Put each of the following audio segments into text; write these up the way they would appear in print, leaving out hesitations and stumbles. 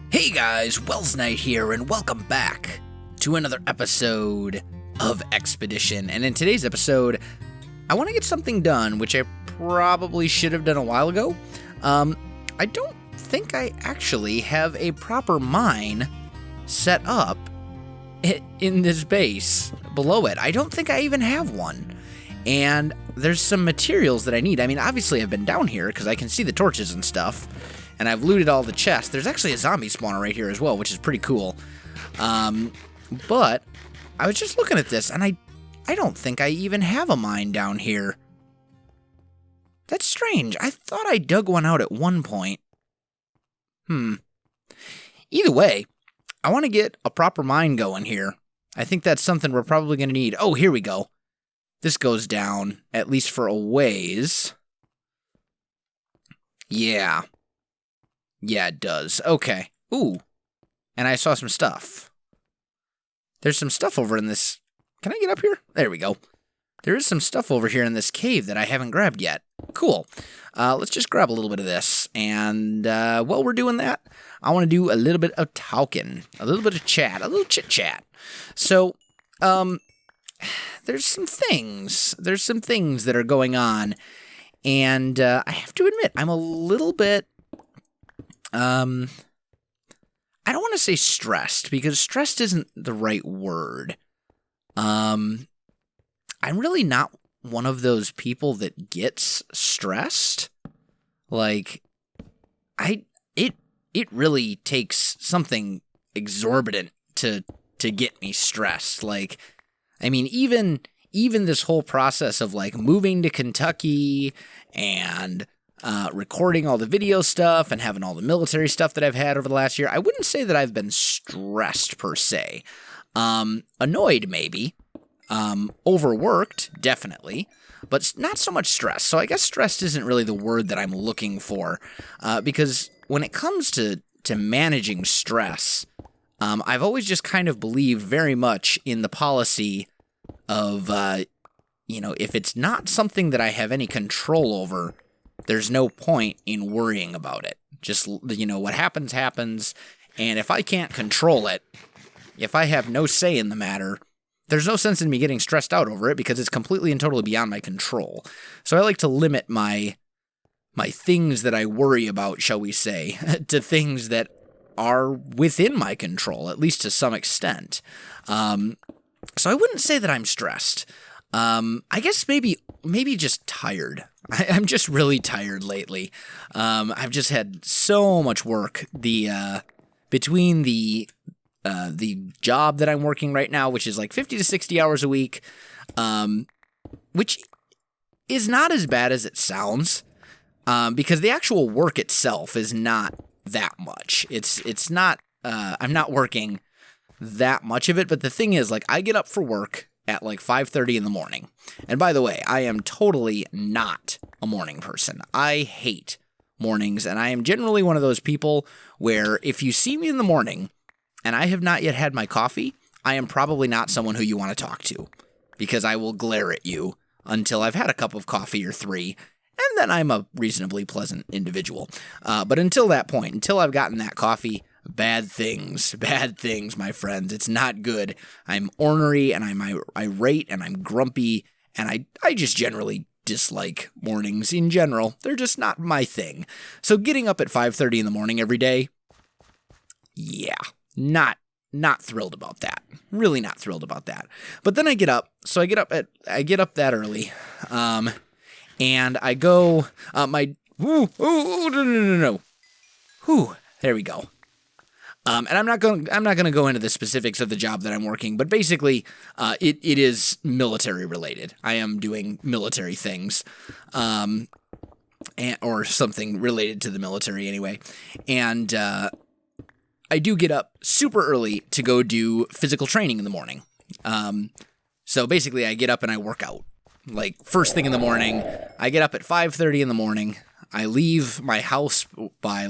Hey guys, Welsknight here, and welcome back to another episode of Expedition. And in today's episode, I want to get something done, which I probably should have done a while ago. I don't think I actually have a proper mine set up in this base below it. I don't think I even have one. And there's some materials that I need. I mean, obviously I've been down here because I can see the torches and stuff. And I've looted all the chests. There's actually a zombie spawner right here as well, which is pretty cool. But I was just looking at this, and I don't think I even have a mine down here. That's strange. I thought I dug one out at one point. Either way, I want to get a proper mine going here. I think that's something we're probably going to need. Oh, here we go. This goes down, at least for a ways. Yeah. Yeah, it does. Okay. Ooh. And I saw some stuff. There's some stuff over in this... Can I get up here? There we go. There is some stuff over here in this cave that I haven't grabbed yet. Cool. Let's just grab a little bit of this. And while we're doing that, I want to do a little bit of talking. A little bit of chat. A little chit-chat. So, there's some things. There's some things that are going on. And I have to admit, I'm a little bit... I don't want to say stressed, because stressed isn't the right word. I'm really not one of those people that gets stressed. Like, it really takes something exorbitant to get me stressed. Like, I mean, even this whole process of, like, moving to Kentucky and... recording all the video stuff and having all the military stuff that I've had over the last year, I wouldn't say that I've been stressed per se. Annoyed maybe. Overworked, definitely. But not so much stressed. So I guess stressed isn't really the word that I'm looking for. Because when it comes to managing stress, I've always just kind of believed very much in the policy of, if it's not something that I have any control over, there's no point in worrying about it. Just, what happens, happens. And if I can't control it, if I have no say in the matter, there's no sense in me getting stressed out over it because it's completely and totally beyond my control. So I like to limit my things that I worry about, shall we say, to things that are within my control, at least to some extent. So I wouldn't say that I'm stressed. I guess maybe just tired. I'm just really tired lately. I've just had so much work. Between the job that I'm working right now, which is like 50 to 60 hours a week, which is not as bad as it sounds, because the actual work itself is not that much. It's not. I'm not working that much of it, but the thing is, like, I get up for work at like 5:30 in the morning. And by the way, I am totally not a morning person. I hate mornings, and I am generally one of those people where if you see me in the morning and I have not yet had my coffee, I am probably not someone who you want to talk to, because I will glare at you until I've had a cup of coffee or three, and then I'm a reasonably pleasant individual. But until that point, until I've gotten that coffee, bad things, my friends. It's not good. I'm ornery, and I'm irate, and I'm grumpy, and I just generally dislike mornings in general. They're just not my thing. So getting up at 5:30 in the morning every day, yeah, not thrilled about that. Really not thrilled about that. But then I get up. So I get up that early, and I go. No. Whew. There we go. And I'm not going to go into the specifics of the job that I'm working, but basically, it is military related. I am doing military things, or something related to the military anyway. And I do get up super early to go do physical training in the morning. So basically, I get up and I work out. Like, first thing in the morning, I get up at 5:30 in the morning. I leave my house by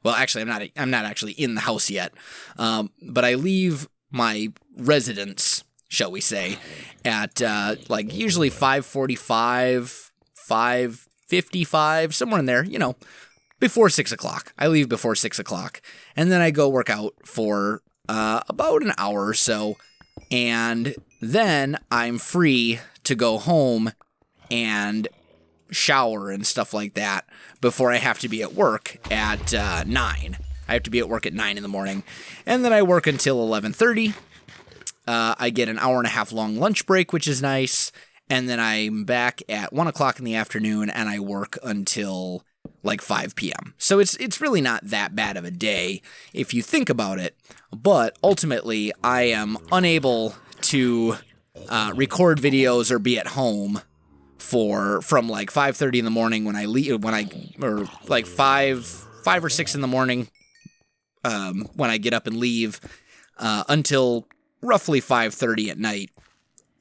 actually, I'm not actually in the house yet, but I leave my residence, shall we say, at usually 5:45, 5:55, somewhere in there, before 6 o'clock. I leave before 6 o'clock. And then I go work out for about an hour or so. And then I'm free to go home and shower and stuff like that before I have to be at work at 9. I have to be at work at 9 in the morning. And then I work until 11:30. I get an hour and a half long lunch break, which is nice. And then I'm back at 1 o'clock in the afternoon, and I work until like 5 p.m. So it's really not that bad of a day if you think about it. But ultimately, I am unable to record videos or be at home from like 5:30 in the morning when I leave, or like 5 or 6 in the morning when I get up and leave until roughly 5:30 at night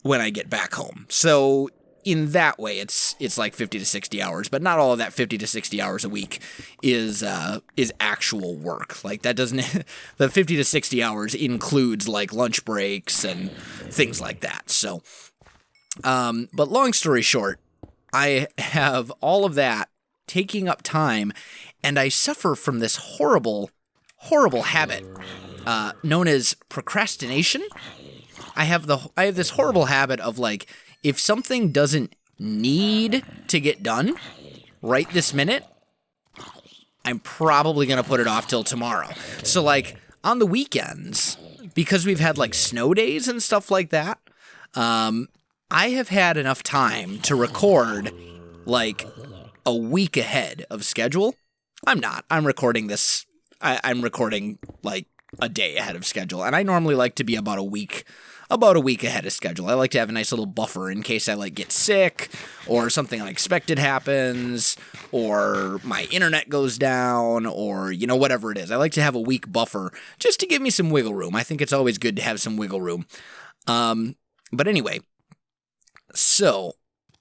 when I get back home. So in that way, it's like 50 to 60 hours, but not all of that 50 to 60 hours a week is actual work. Like that doesn't, the 50 to 60 hours includes like lunch breaks and things like that. So, but long story short, I have all of that taking up time, and I suffer from this horrible habit known as procrastination. I have this horrible habit of like, if something doesn't need to get done right this minute, I'm probably going to put it off till tomorrow. So like on the weekends, because we've had like snow days and stuff like that, I have had enough time to record like a week ahead of schedule. I'm not. I'm recording this. I'm recording like a day ahead of schedule, and I normally like to be about a week ahead of schedule. I like to have a nice little buffer in case I like get sick or something unexpected happens or my internet goes down or, whatever it is. I like to have a week buffer just to give me some wiggle room. I think it's always good to have some wiggle room. But anyway, so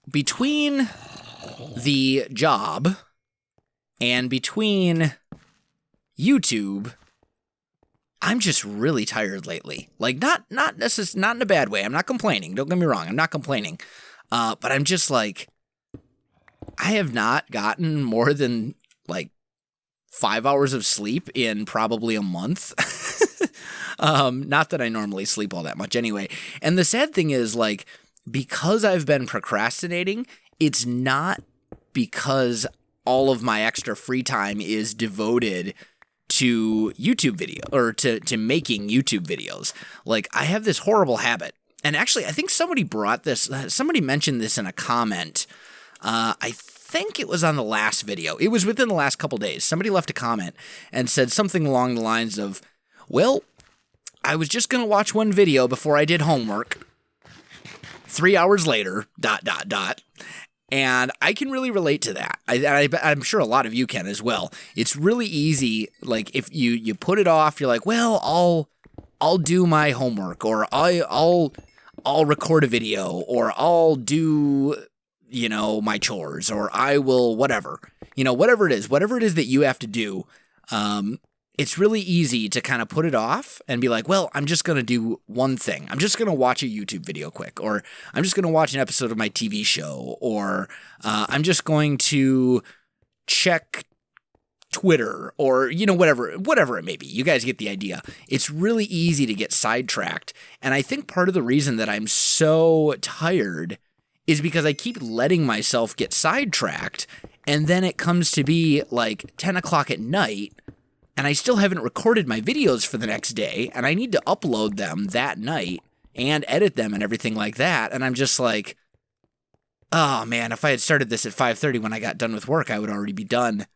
between the job and between YouTube, I'm just really tired lately. Like not necessarily, not in a bad way. I'm not complaining. Don't get me wrong. I'm not complaining. But I'm just like, I have not gotten more than like 5 hours of sleep in probably a month. Not that I normally sleep all that much anyway. And the sad thing is, like, because I've been procrastinating, it's not because all of my extra free time is devoted to YouTube video or to making YouTube videos. Like, I have this horrible habit. And actually, I think somebody mentioned this in a comment. I think it was on the last video. It was within the last couple days. Somebody left a comment and said something along the lines of, well, I was just going to watch one video before I did homework. 3 hours later, ... And I can really relate to that. I'm sure a lot of you can as well. It's really easy. Like if you put it off, you're like, well, I'll do my homework, or I'll record a video, or I'll do, my chores, or I will whatever it is that you have to do. It's really easy to kind of put it off and be like, well, I'm just going to do one thing. I'm just going to watch a YouTube video quick, or I'm just going to watch an episode of my TV show, or I'm just going to check Twitter, or, whatever it may be. You guys get the idea. It's really easy to get sidetracked. And I think part of the reason that I'm so tired is because I keep letting myself get sidetracked. And then it comes to be like 10 o'clock at night, and I still haven't recorded my videos for the next day, and I need to upload them that night and edit them and everything like that. And I'm just like, oh man, if I had started this at 5:30 when I got done with work, I would already be done.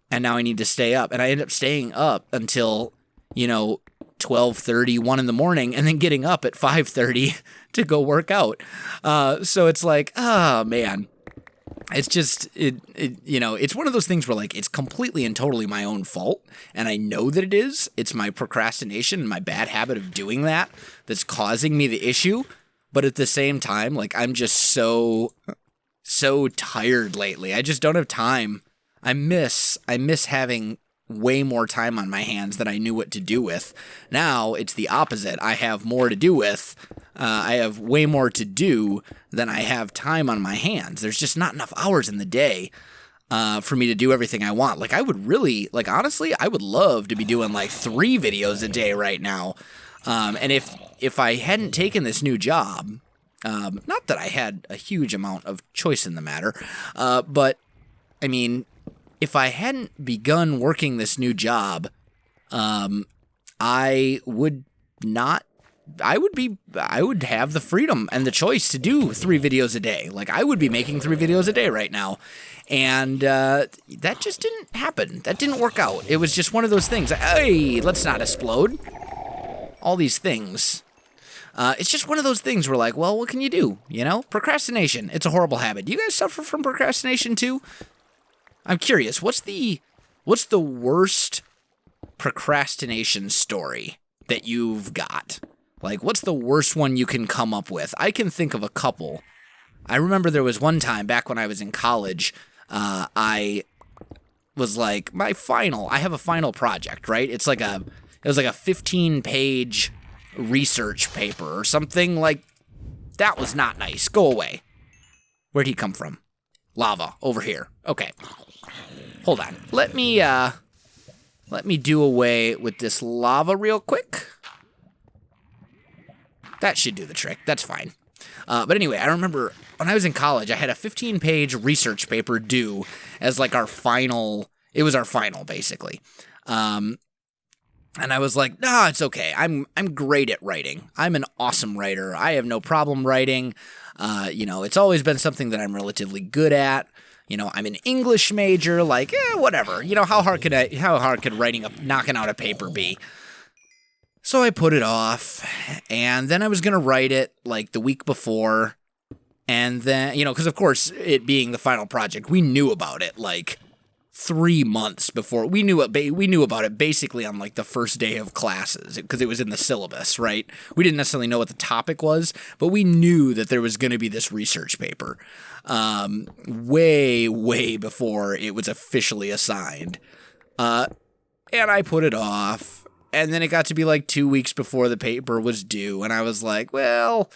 And now I need to stay up. And I end up staying up until, 12:30, 1 in the morning, and then getting up at 5:30 to go work out. So it's like, oh man. It's just, it's one of those things where, like, it's completely and totally my own fault, and I know that it is. It's my procrastination and my bad habit of doing that that's causing me the issue, but at the same time, like, I'm just so tired lately. I just don't have time. I miss having way more time on my hands than I knew what to do with. Now, it's the opposite. I have more to do with. I have way more to do than I have time on my hands. There's just not enough hours in the day. for me to do everything I want. Like, I would really, like, honestly, I would love to be doing like 3 videos a day right now. And if I hadn't taken this new job, not that I had a huge amount of choice in the matter, but I mean, if I hadn't begun working this new job, I would have the freedom and the choice to do 3 videos a day. Like, I would be making 3 videos a day right now. And that just didn't happen. That didn't work out. It was just one of those things. Hey, let's not explode. All these things. It's just one of those things where, like, well, what can you do? You know? Procrastination. It's a horrible habit. Do you guys suffer from procrastination too? I'm curious. What's the worst procrastination story that you've got? Like, what's the worst one you can come up with? I can think of a couple. I remember there was one time back when I was in college, I was like, I have a final project, right? It was like a 15-page research paper or something. Like, that was not nice. Go away. Where'd he come from? Lava, over here. Okay. Hold on. Let me do away with this lava real quick. That should do the trick. That's fine. But anyway, I remember when I was in college, I had a 15-page research paper due as like our final. It was our final, basically. And I was like, nah, it's okay. I'm great at writing. I'm an awesome writer. I have no problem writing. It's always been something that I'm relatively good at. I'm an English major. Like, whatever. How hard could knocking out a paper be? So I put it off, and then I was going to write it, like, the week before, and then, because, of course, it being the final project, we knew about it, like, 3 months before. We knew about it basically on, like, the first day of classes, because it was in the syllabus, right? We didn't necessarily know what the topic was, but we knew that there was going to be this research paper, way, way before it was officially assigned, and I put it off. And then it got to be like 2 weeks before the paper was due, and I was like, well,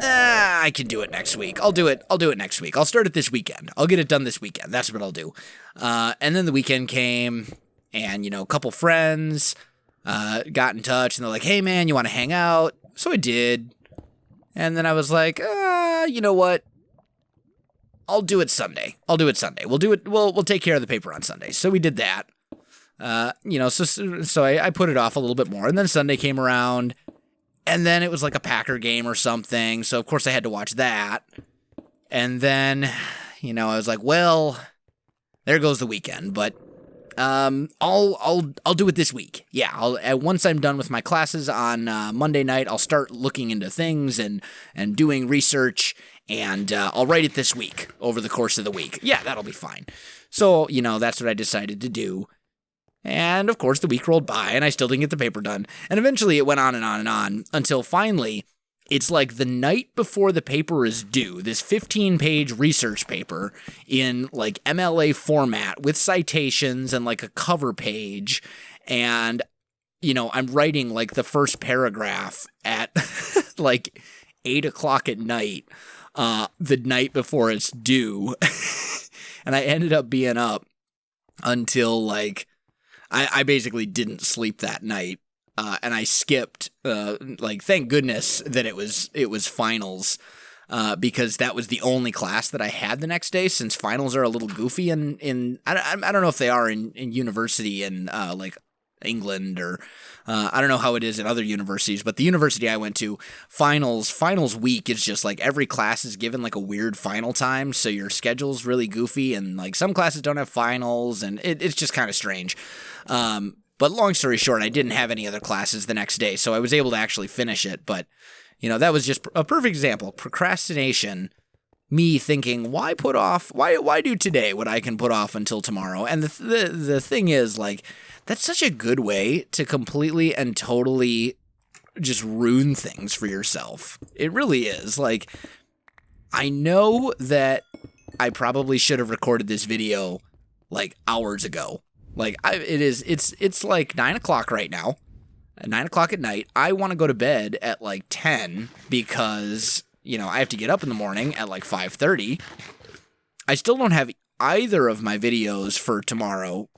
I can do it next week. I'll do it next week. I'll start it this weekend. I'll get it done this weekend. That's what I'll do. And then the weekend came, and, a couple friends got in touch, and they're like, hey, man, you want to hang out? So I did. And then I was like, you know what? I'll do it Sunday. We'll take care of the paper on Sunday. So we did that. So I put it off a little bit more, and then Sunday came around, and then it was like a Packer game or something, so of course I had to watch that, and then, I was like, well, there goes the weekend, but, I'll do it this week. Yeah, once I'm done with my classes on, Monday night, I'll start looking into things and doing research, and, I'll write it this week, over the course of the week. Yeah, that'll be fine. So, that's what I decided to do. And, of course, the week rolled by, and I still didn't get the paper done. And eventually it went on and on and on, until finally, it's like the night before the paper is due, this 15-page research paper in, like, MLA format with citations and, like, a cover page. And, I'm writing, like, the first paragraph at, like, 8 o'clock at night, the night before it's due. And I ended up being up until, like, I basically didn't sleep that night, and I skipped, thank goodness that it was finals, because that was the only class that I had the next day, since finals are a little goofy in I don't know if they are in university in, like, England, or I don't know how it is in other universities, but the university I went to, finals week is just like every class is given like a weird final time, so your schedule's really goofy, and like some classes don't have finals, and it's just kind of strange. But long story short, I didn't have any other classes the next day, so I was able to actually finish it. But that was just a perfect example. Procrastination. Me thinking, why do today what I can put off until tomorrow? And the thing is, like, that's such a good way to completely and totally just ruin things for yourself. It really is. Like, I know that I probably should have recorded this video like hours ago. Like, it's like 9 o'clock right now, at 9 o'clock at night. I want to go to bed at like 10 because, I have to get up in the morning at like 5:30. I still don't have either of my videos for tomorrow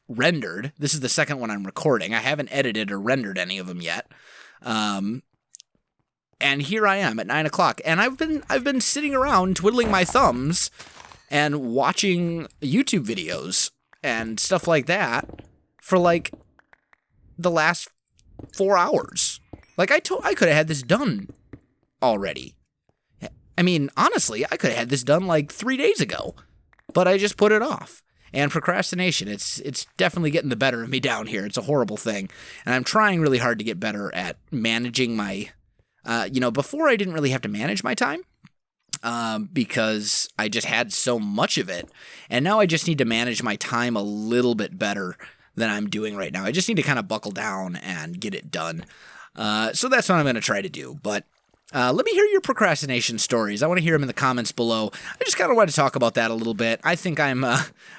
rendered. This is the second one I'm recording. I haven't edited or rendered any of them yet. And here I am at 9 o'clock, and I've been sitting around twiddling my thumbs and watching YouTube videos and stuff like that for like the last 4 hours. Like I could have had this done already. I mean, honestly, I could have had this done like 3 days ago, but I just put it off. And procrastination, it's definitely getting the better of me down here. It's a horrible thing. And I'm trying really hard to get better at managing my, before I didn't really have to manage my time because I just had so much of it. And now I just need to manage my time a little bit better than I'm doing right now. I just need to kind of buckle down and get it done. So that's what I'm going to try to do. But let me hear your procrastination stories. I want to hear them in the comments below. I just kind of want to talk about that a little bit. I think I'm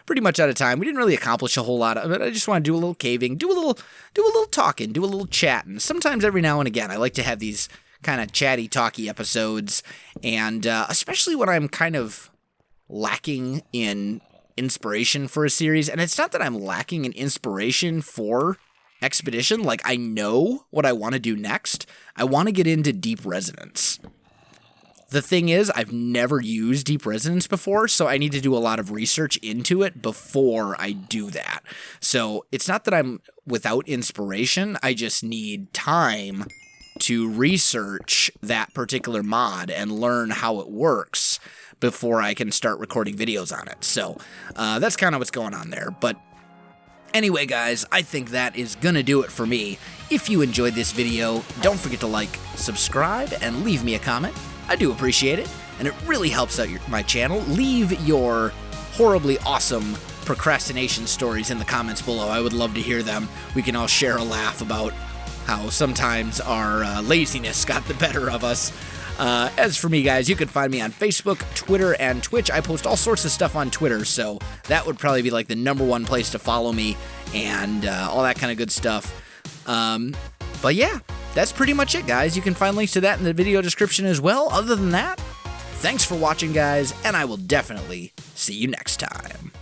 pretty much out of time. We didn't really accomplish a whole lot of it. I just want to do a little caving, do a little talking, do a little chatting. Sometimes every now and again, I like to have these kind of chatty, talky episodes, and especially when I'm kind of lacking in inspiration for a series. And it's not that I'm lacking in inspiration for Expedition. Like, I know what I want to do next. I want to get into deep resonance. The thing is, I've never used deep resonance before, so I need to do a lot of research into it before I do that. So it's not that I'm without inspiration, I just need time to research that particular mod and learn how it works before I can start recording videos on it. So that's kind of what's going on there. But anyway, guys, I think that is gonna do it for me. If you enjoyed this video, don't forget to like, subscribe, and leave me a comment. I do appreciate it, and it really helps out my channel. Leave your horribly awesome procrastination stories in the comments below. I would love to hear them. We can all share a laugh about how sometimes our laziness got the better of us. As for me, guys, you can find me on Facebook, Twitter, and Twitch. I post all sorts of stuff on Twitter, so that would probably be like the #1 place to follow me and all that kind of good stuff. But yeah, that's pretty much it, guys. You can find links to that in the video description as well. Other than that, thanks for watching, guys, and I will definitely see you next time.